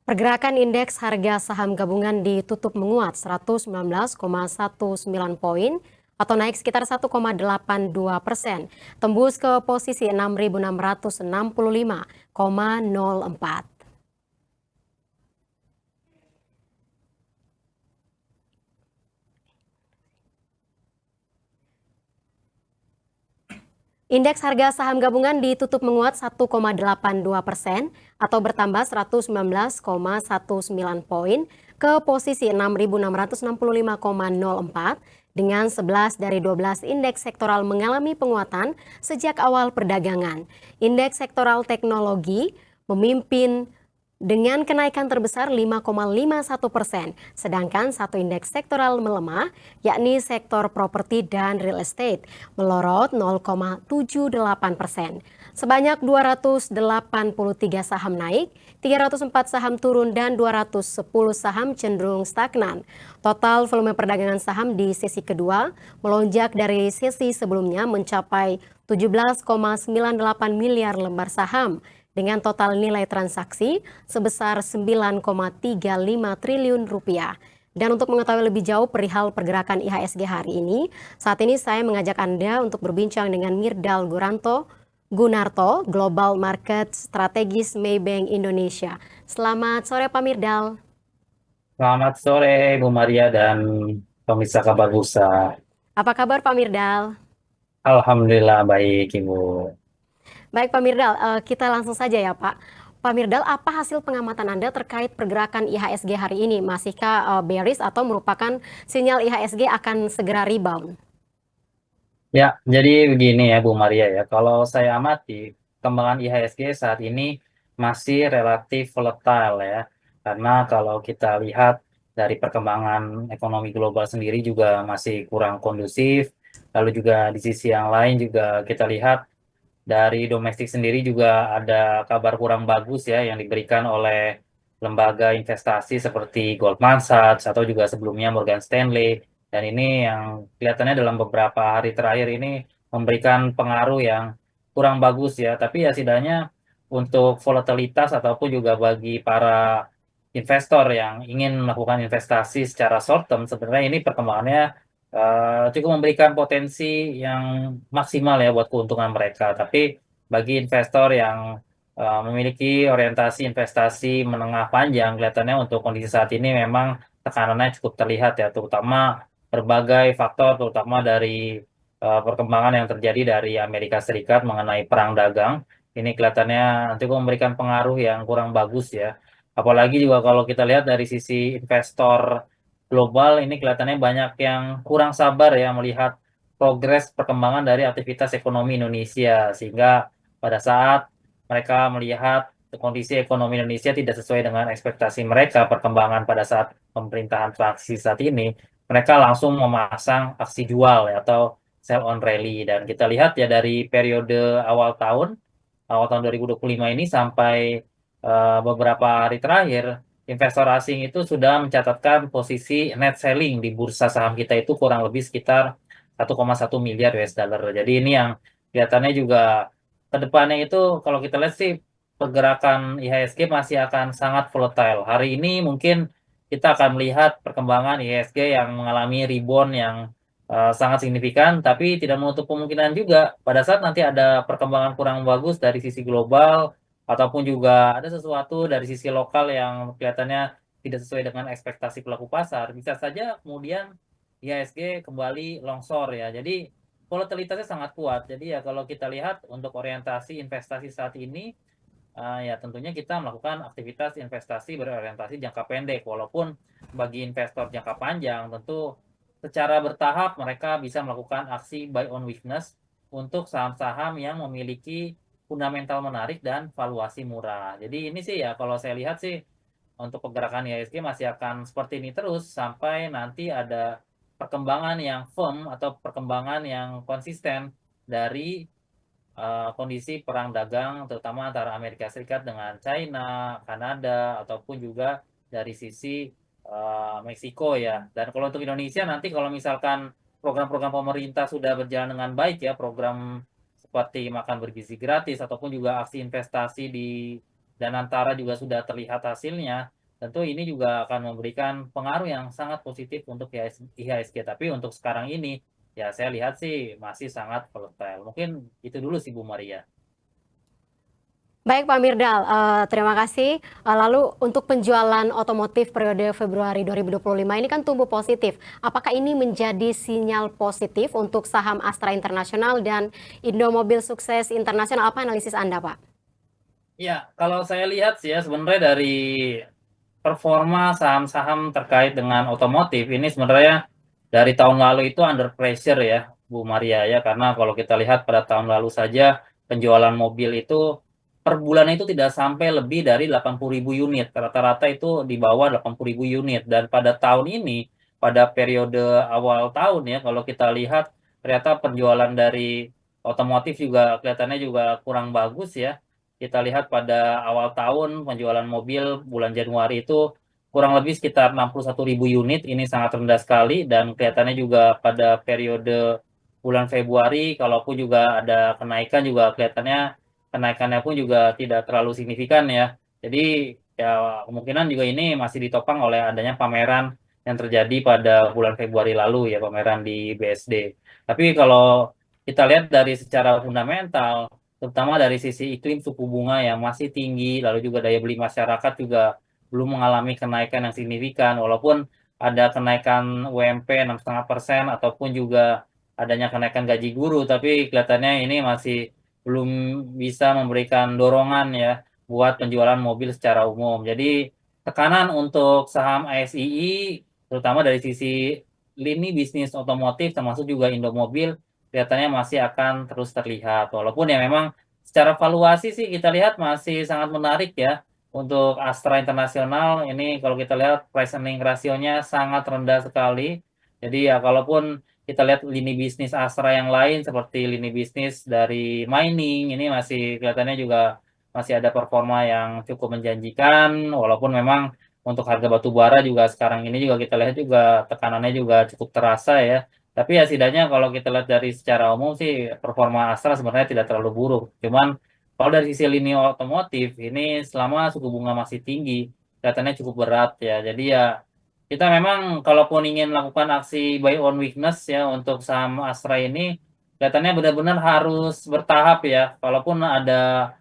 Pergerakan indeks harga saham gabungan ditutup menguat 119,19 poin atau naik sekitar 1,82%, tembus ke posisi 6.665,04. Indeks harga saham gabungan ditutup menguat 1,82% atau bertambah 119,19 poin ke posisi 6.665,04 dengan 11 dari 12 indeks sektoral mengalami penguatan sejak awal perdagangan. Indeks sektoral teknologi memimpin dengan kenaikan terbesar 5,51%, sedangkan satu indeks sektoral melemah, yakni sektor properti dan real estate, melorot 0,78%. Sebanyak 283 saham naik, 304 saham turun, dan 210 saham cenderung stagnan. Total volume perdagangan saham di sesi kedua melonjak dari sesi sebelumnya mencapai 17,98 miliar lembar saham, dengan total nilai transaksi sebesar 9,35 triliun rupiah. Dan untuk mengetahui lebih jauh perihal pergerakan IHSG hari ini, saat ini saya mengajak Anda untuk berbincang dengan Mirdal Gunarto, Global Market Strategis Maybank Indonesia. Selamat sore Pak Mirdal. Selamat sore Bu Maria dan pemirsa kabar Bursa. Apa kabar Pak Mirdal? Alhamdulillah baik Ibu. Baik Pak Mirdal, kita langsung saja ya Pak. Pak Mirdal, apa hasil pengamatan Anda terkait pergerakan IHSG hari ini? Masihkah bearish atau merupakan sinyal IHSG akan segera rebound? Ya, jadi begini ya Bu Maria ya. Kalau saya amati, kembangan IHSG saat ini masih relatif volatile ya. Karena kalau kita lihat dari perkembangan ekonomi global sendiri juga masih kurang kondusif. Lalu juga di sisi yang lain juga kita lihat dari domestik sendiri juga ada kabar kurang bagus ya yang diberikan oleh lembaga investasi seperti Goldman Sachs atau juga sebelumnya Morgan Stanley. Dan ini yang kelihatannya dalam beberapa hari terakhir ini memberikan pengaruh yang kurang bagus ya. Tapi ya setidaknya untuk volatilitas ataupun juga bagi para investor yang ingin melakukan investasi secara short term, sebenarnya ini perkembangannya cukup memberikan potensi yang maksimal ya buat keuntungan mereka. Tapi bagi investor yang memiliki orientasi investasi menengah panjang, kelihatannya untuk kondisi saat ini memang tekanannya cukup terlihat ya, terutama berbagai faktor, terutama dari perkembangan yang terjadi dari Amerika Serikat mengenai perang dagang. Ini kelihatannya cukup memberikan pengaruh yang kurang bagus ya. Apalagi juga kalau kita lihat dari sisi investor global, ini kelihatannya banyak yang kurang sabar ya melihat progres perkembangan dari aktivitas ekonomi Indonesia, sehingga pada saat mereka melihat kondisi ekonomi Indonesia tidak sesuai dengan ekspektasi mereka, perkembangan pada saat pemerintahan transisi saat ini, mereka langsung memasang aksi jual ya, atau sell on rally. Dan kita lihat ya dari periode awal tahun 2025 ini sampai beberapa hari terakhir, investor asing itu sudah mencatatkan posisi net selling di bursa saham kita itu kurang lebih sekitar 1,1 miliar US dollar. Jadi ini yang kelihatannya juga ke depannya itu kalau kita lihat sih pergerakan IHSG masih akan sangat volatile. Hari ini mungkin kita akan melihat perkembangan IHSG yang mengalami rebound yang sangat signifikan, tapi tidak menutup kemungkinan juga pada saat nanti ada perkembangan kurang bagus dari sisi global ataupun juga ada sesuatu dari sisi lokal yang kelihatannya tidak sesuai dengan ekspektasi pelaku pasar, bisa saja kemudian IHSG kembali longsor ya. Jadi volatilitasnya sangat kuat. Jadi ya kalau kita lihat untuk orientasi investasi saat ini, ya tentunya kita melakukan aktivitas investasi berorientasi jangka pendek. Walaupun bagi investor jangka panjang tentu secara bertahap mereka bisa melakukan aksi buy on weakness untuk saham-saham yang memiliki fundamental menarik dan valuasi murah. Jadi ini sih ya kalau saya lihat sih untuk pergerakan IHSG masih akan seperti ini terus sampai nanti ada perkembangan yang firm atau perkembangan yang konsisten dari kondisi perang dagang terutama antara Amerika Serikat dengan China, Kanada, ataupun juga dari sisi Meksiko ya. Dan kalau untuk Indonesia nanti kalau misalkan program-program pemerintah sudah berjalan dengan baik ya, program seperti makan bergizi gratis ataupun juga aksi investasi di dan Antara juga sudah terlihat hasilnya, tentu ini juga akan memberikan pengaruh yang sangat positif untuk IHSG. Tapi untuk sekarang ini, ya saya lihat sih masih sangat volatile. Mungkin itu dulu sih Bu Maria. Baik Pak Mirdal, terima kasih. Lalu untuk penjualan otomotif periode Februari 2025 ini kan tumbuh positif. Apakah ini menjadi sinyal positif untuk saham Astra Internasional dan Indomobil Sukses Internasional? Apa analisis Anda, Pak? Ya, kalau saya lihat sih ya sebenarnya dari performa saham-saham terkait dengan otomotif ini sebenarnya dari tahun lalu itu under pressure ya, Bu Maria ya, karena kalau kita lihat pada tahun lalu saja penjualan mobil itu per bulan itu tidak sampai lebih dari 80.000 unit, rata-rata itu di bawah 80.000 unit, dan pada tahun ini, pada periode awal tahun ya, kalau kita lihat ternyata penjualan dari otomotif juga kelihatannya juga kurang bagus ya. Kita lihat pada awal tahun penjualan mobil bulan Januari itu kurang lebih sekitar 61.000 unit, ini sangat rendah sekali, dan kelihatannya juga pada periode bulan Februari, kalaupun juga ada kenaikan juga kelihatannya kenaikannya pun juga tidak terlalu signifikan ya. Jadi ya kemungkinan juga ini masih ditopang oleh adanya pameran yang terjadi pada bulan Februari lalu ya, pameran di BSD. Tapi kalau kita lihat dari secara fundamental, terutama dari sisi iklim suku bunga yang masih tinggi, lalu juga daya beli masyarakat juga belum mengalami kenaikan yang signifikan, walaupun ada kenaikan UMP 6,5% ataupun juga adanya kenaikan gaji guru, tapi kelihatannya ini masih belum bisa memberikan dorongan ya buat penjualan mobil secara umum. Jadi tekanan untuk saham ASII, terutama dari sisi lini bisnis otomotif termasuk juga Indomobil, kelihatannya masih akan terus terlihat. Walaupun ya memang secara valuasi sih kita lihat masih sangat menarik ya. Untuk Astra Internasional ini kalau kita lihat price earning rasionya sangat rendah sekali. Jadi ya kalaupun kita lihat lini bisnis Astra yang lain seperti lini bisnis dari mining ini masih kelihatannya juga masih ada performa yang cukup menjanjikan, walaupun memang untuk harga batu bara juga sekarang ini juga kita lihat juga tekanannya juga cukup terasa ya. Tapi ya setidaknya kalau kita lihat dari secara umum sih performa Astra sebenarnya tidak terlalu buruk. Cuman kalau dari sisi lini otomotif ini selama suku bunga masih tinggi kelihatannya cukup berat ya. Jadi ya kita memang kalaupun ingin melakukan aksi buy on weakness ya untuk saham Astra ini kelihatannya benar-benar harus bertahap ya. Kalaupun ada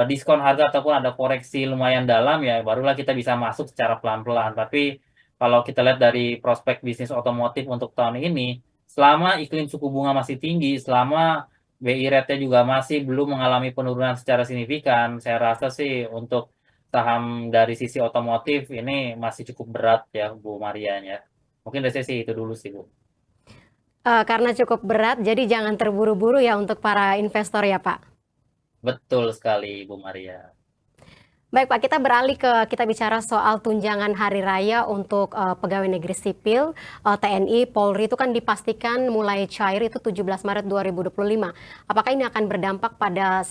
diskon harga ataupun ada koreksi lumayan dalam ya barulah kita bisa masuk secara pelan-pelan. Tapi kalau kita lihat dari prospek bisnis otomotif untuk tahun ini, selama iklim suku bunga masih tinggi, selama BI rate-nya juga masih belum mengalami penurunan secara signifikan, saya rasa sih untuk saham dari sisi otomotif ini masih cukup berat ya Bu Marian ya. Mungkin dari saya sih itu dulu sih Bu. Karena cukup berat, jadi jangan terburu-buru ya untuk para investor ya, Pak. Betul sekali Bu Maria. Baik Pak, kita bicara soal tunjangan hari raya untuk pegawai negeri sipil, TNI, Polri itu kan dipastikan mulai cair itu 17 Maret 2025. Apakah ini akan berdampak pada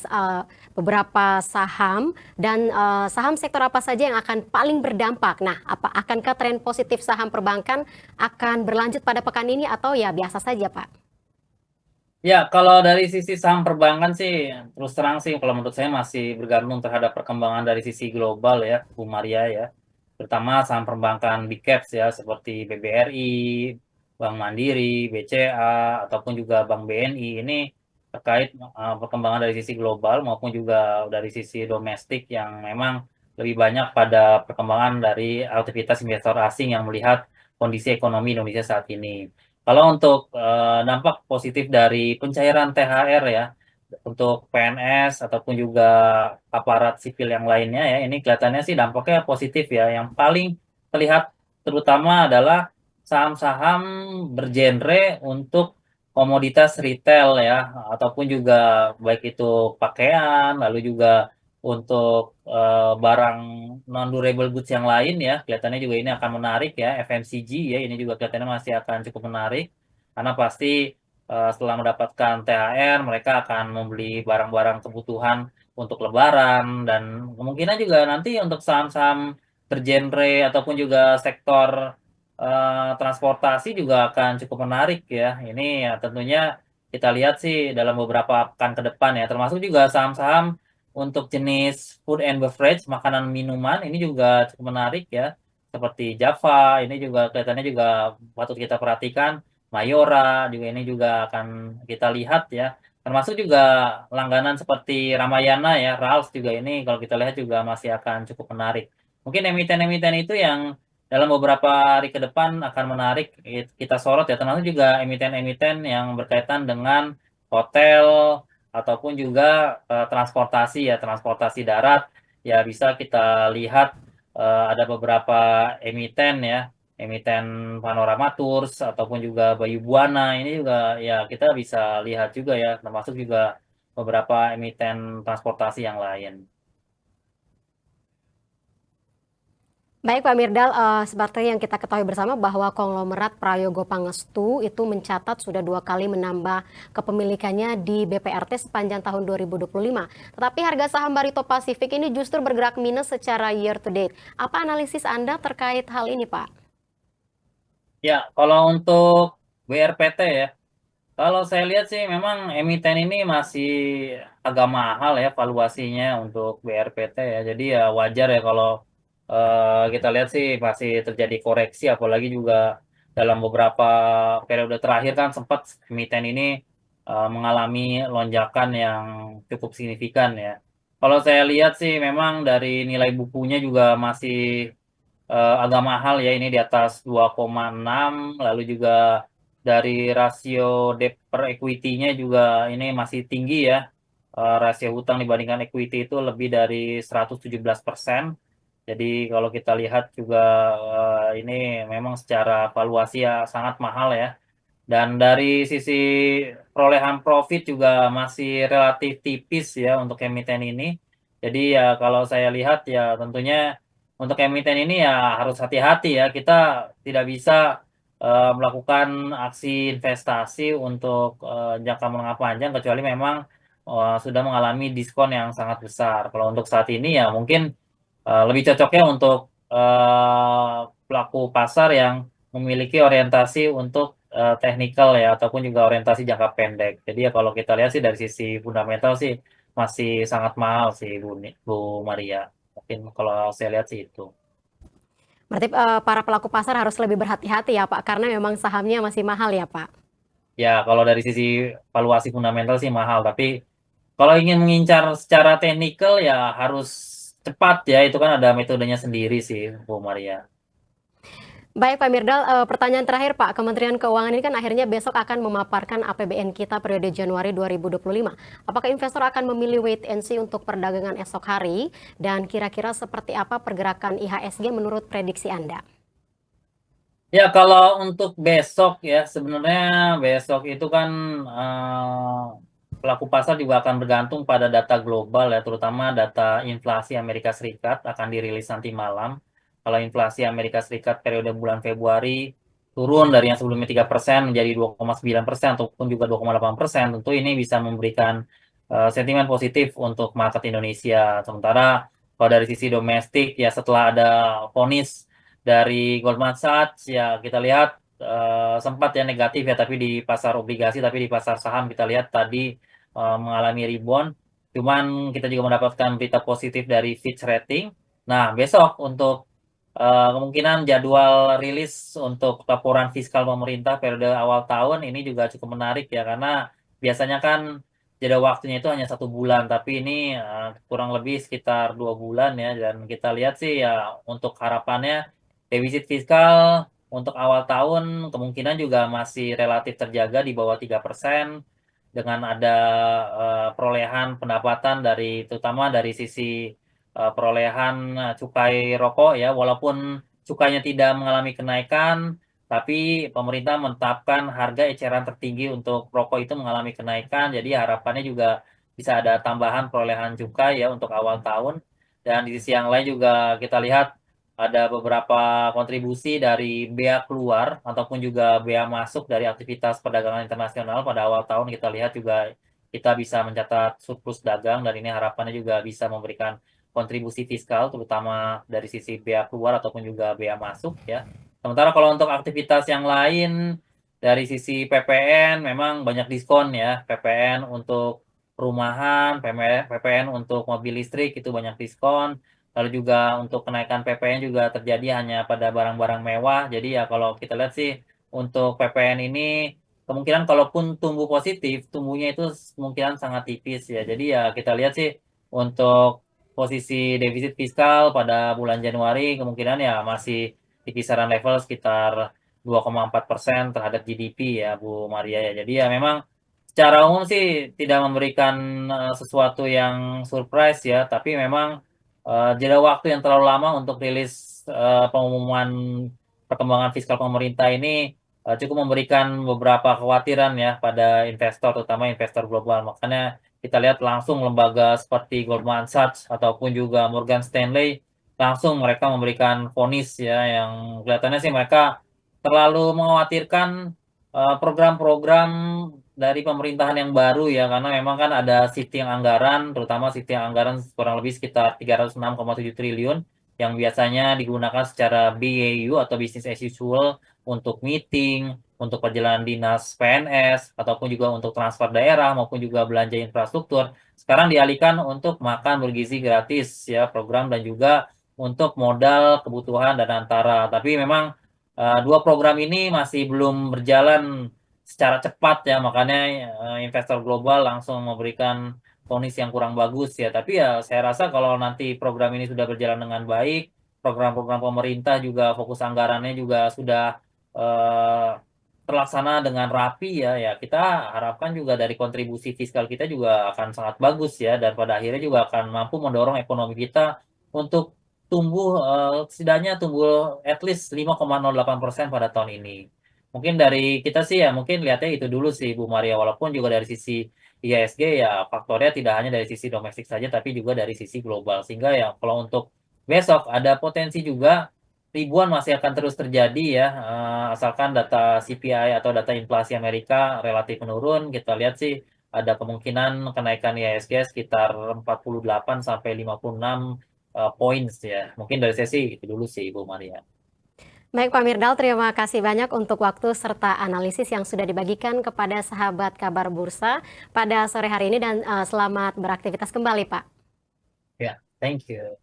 beberapa saham dan saham sektor apa saja yang akan paling berdampak? Nah, akankah tren positif saham perbankan akan berlanjut pada pekan ini atau ya biasa saja Pak? Ya, kalau dari sisi saham perbankan sih, terus terang sih, kalau menurut saya masih bergantung terhadap perkembangan dari sisi global ya, Bu Maria ya. Terutama saham perbankan big caps ya, seperti BBRI, Bank Mandiri, BCA, ataupun juga Bank BNI. Ini terkait perkembangan dari sisi global maupun juga dari sisi domestik yang memang lebih banyak pada perkembangan dari aktivitas investor asing yang melihat kondisi ekonomi Indonesia saat ini. Kalau untuk dampak positif dari pencairan THR ya untuk PNS ataupun juga aparat sipil yang lainnya ya, ini kelihatannya sih dampaknya positif ya. Yang paling terlihat terutama adalah saham-saham bergenre untuk komoditas retail ya, ataupun juga baik itu pakaian, lalu juga untuk barang non durable goods yang lain ya, kelihatannya juga ini akan menarik ya. FMCG ya, ini juga kelihatannya masih akan cukup menarik karena pasti setelah mendapatkan THR mereka akan membeli barang-barang kebutuhan untuk Lebaran, dan kemungkinan juga nanti untuk saham-saham bergenre ataupun juga sektor transportasi juga akan cukup menarik ya. Ini ya tentunya kita lihat sih dalam beberapa pekan ke depan ya, termasuk juga saham-saham untuk jenis food and beverage, makanan minuman ini juga cukup menarik ya. Seperti Java, ini juga kelihatannya juga patut kita perhatikan. Mayora juga ini juga akan kita lihat ya. Termasuk juga langganan seperti Ramayana ya, Ralph juga ini kalau kita lihat juga masih akan cukup menarik. Mungkin emiten-emiten itu yang dalam beberapa hari ke depan akan menarik kita sorot ya, termasuk juga emiten-emiten yang berkaitan dengan hotel ataupun juga transportasi ya, transportasi darat ya, bisa kita lihat ada beberapa emiten ya, emiten Panorama Tours ataupun juga Bayu Buana ini juga ya kita bisa lihat juga ya, termasuk juga beberapa emiten transportasi yang lain. Baik Pak Mirdal, seperti yang kita ketahui bersama bahwa konglomerat Prayogo Pangestu itu mencatat sudah 2 kali menambah kepemilikannya di BPRT sepanjang tahun 2025. Tetapi harga saham Barito Pasifik ini justru bergerak minus secara year to date. Apa analisis Anda terkait hal ini, Pak? Ya, kalau untuk BRPT ya, kalau saya lihat sih memang emiten ini masih agak mahal ya valuasinya untuk BRPT ya. Jadi ya wajar ya kalau kita lihat sih masih terjadi koreksi, apalagi juga dalam beberapa periode terakhir kan sempat emiten ini mengalami lonjakan yang cukup signifikan ya. Kalau saya lihat sih memang dari nilai bukunya juga masih agak mahal ya, ini di atas 2,6, lalu juga dari rasio debt per equity-nya juga ini masih tinggi ya. Rasio hutang dibandingkan equity itu lebih dari 117%. Jadi kalau kita lihat juga ini memang secara valuasi ya sangat mahal ya. Dan dari sisi perolehan profit juga masih relatif tipis ya untuk emiten ini. Jadi ya kalau saya lihat ya tentunya untuk emiten ini ya harus hati-hati ya. Kita tidak bisa melakukan aksi investasi untuk jangka menengah panjang kecuali memang sudah mengalami diskon yang sangat besar. Kalau untuk saat ini ya mungkin lebih cocoknya untuk pelaku pasar yang memiliki orientasi untuk teknikal ya, ataupun juga orientasi jangka pendek. Jadi ya kalau kita lihat sih dari sisi fundamental sih masih sangat mahal sih Bu Maria. Mungkin kalau saya lihat sih itu. Berarti para pelaku pasar harus lebih berhati-hati ya, Pak, karena memang sahamnya masih mahal ya, Pak. Ya kalau dari sisi valuasi fundamental sih mahal, tapi kalau ingin mengincar secara teknikal ya harus cepat ya, itu kan ada metodenya sendiri sih Bu Maria. Baik Pak Mirdal, pertanyaan terakhir Pak, Kementerian Keuangan ini kan akhirnya besok akan memaparkan APBN kita periode Januari 2025. Apakah investor akan memilih wait and see untuk perdagangan esok hari? Dan kira-kira seperti apa pergerakan IHSG menurut prediksi Anda? Ya, kalau untuk besok ya, sebenarnya besok itu kan pelaku pasar juga akan bergantung pada data global ya, terutama data inflasi Amerika Serikat akan dirilis nanti malam. Kalau inflasi Amerika Serikat periode bulan Februari turun dari yang sebelumnya 3% menjadi 2,9% ataupun juga 2,8%, tentu ini bisa memberikan sentimen positif untuk market Indonesia. Sementara kalau dari sisi domestik ya setelah ada vonis dari Goldman Sachs ya kita lihat sempat ya negatif ya, tapi di pasar obligasi, tapi di pasar saham kita lihat tadi mengalami rebound. Cuman kita juga mendapatkan berita positif dari Fitch Rating. Nah, besok untuk kemungkinan jadwal rilis untuk laporan fiskal pemerintah periode awal tahun ini juga cukup menarik ya, karena biasanya kan jeda waktunya itu hanya 1 bulan, tapi ini kurang lebih sekitar 2 bulan ya, dan kita lihat sih ya untuk harapannya defisit fiskal untuk awal tahun kemungkinan juga masih relatif terjaga di bawah 3% dengan ada perolehan pendapatan dari terutama dari sisi perolehan cukai rokok ya, walaupun cukainya tidak mengalami kenaikan, tapi pemerintah menetapkan harga eceran tertinggi untuk rokok itu mengalami kenaikan, jadi harapannya juga bisa ada tambahan perolehan cukai ya untuk awal tahun. Dan di sisi yang lain juga kita lihat ada beberapa kontribusi dari bea keluar ataupun juga bea masuk dari aktivitas perdagangan internasional pada awal tahun, kita lihat juga kita bisa mencatat surplus dagang, dan ini harapannya juga bisa memberikan kontribusi fiskal terutama dari sisi bea keluar ataupun juga bea masuk ya. Sementara kalau untuk aktivitas yang lain dari sisi PPN memang banyak diskon ya. PPN untuk perumahan, PPN untuk mobil listrik itu banyak diskon. Lalu juga untuk kenaikan PPN juga terjadi hanya pada barang-barang mewah. Jadi ya kalau kita lihat sih untuk PPN ini kemungkinan kalaupun tumbuh positif, tumbuhnya itu kemungkinan sangat tipis ya. Jadi ya kita lihat sih untuk posisi defisit fiskal pada bulan Januari kemungkinan ya masih di kisaran level sekitar 2,4% terhadap GDP ya Bu Maria ya. Jadi ya memang secara umum sih tidak memberikan sesuatu yang surprise ya, tapi memang jeda waktu yang terlalu lama untuk rilis pengumuman perkembangan fiskal pemerintah ini cukup memberikan beberapa kekhawatiran ya pada investor, terutama investor global. Makanya kita lihat langsung lembaga seperti Goldman Sachs ataupun juga Morgan Stanley langsung mereka memberikan vonis ya yang kelihatannya sih mereka terlalu mengkhawatirkan program-program dari pemerintahan yang baru ya karena memang kan ada shifting anggaran, terutama shifting anggaran kurang lebih sekitar 306,7 triliun yang biasanya digunakan secara BAU atau business as usual untuk meeting, untuk perjalanan dinas PNS ataupun juga untuk transfer daerah maupun juga belanja infrastruktur. Sekarang dialihkan untuk makan bergizi gratis ya program dan juga untuk modal kebutuhan dan antara. Tapi memang dua program ini masih belum berjalan secara cepat ya, makanya investor global langsung memberikan vonis yang kurang bagus ya. Tapi ya saya rasa kalau nanti program ini sudah berjalan dengan baik, program-program pemerintah juga fokus anggarannya juga sudah eh, terlaksana dengan rapi ya, ya kita harapkan juga dari kontribusi fiskal kita juga akan sangat bagus ya, dan pada akhirnya juga akan mampu mendorong ekonomi kita untuk tumbuh setidaknya tumbuh at least 5,08% pada tahun ini. Mungkin dari kita sih ya mungkin lihatnya itu dulu sih Bu Maria, walaupun juga dari sisi IHSG ya faktornya tidak hanya dari sisi domestik saja tapi juga dari sisi global. Sehingga ya kalau untuk besok ada potensi juga ribuan masih akan terus terjadi ya, asalkan data CPI atau data inflasi Amerika relatif menurun, kita lihat sih ada kemungkinan kenaikan IHSG sekitar 48 sampai 56 points ya. Mungkin dari saya sih itu dulu sih Bu Maria. Baik Pak Mirdal, terima kasih banyak untuk waktu serta analisis yang sudah dibagikan kepada sahabat kabar bursa pada sore hari ini dan selamat beraktivitas kembali Pak. Ya, thank you.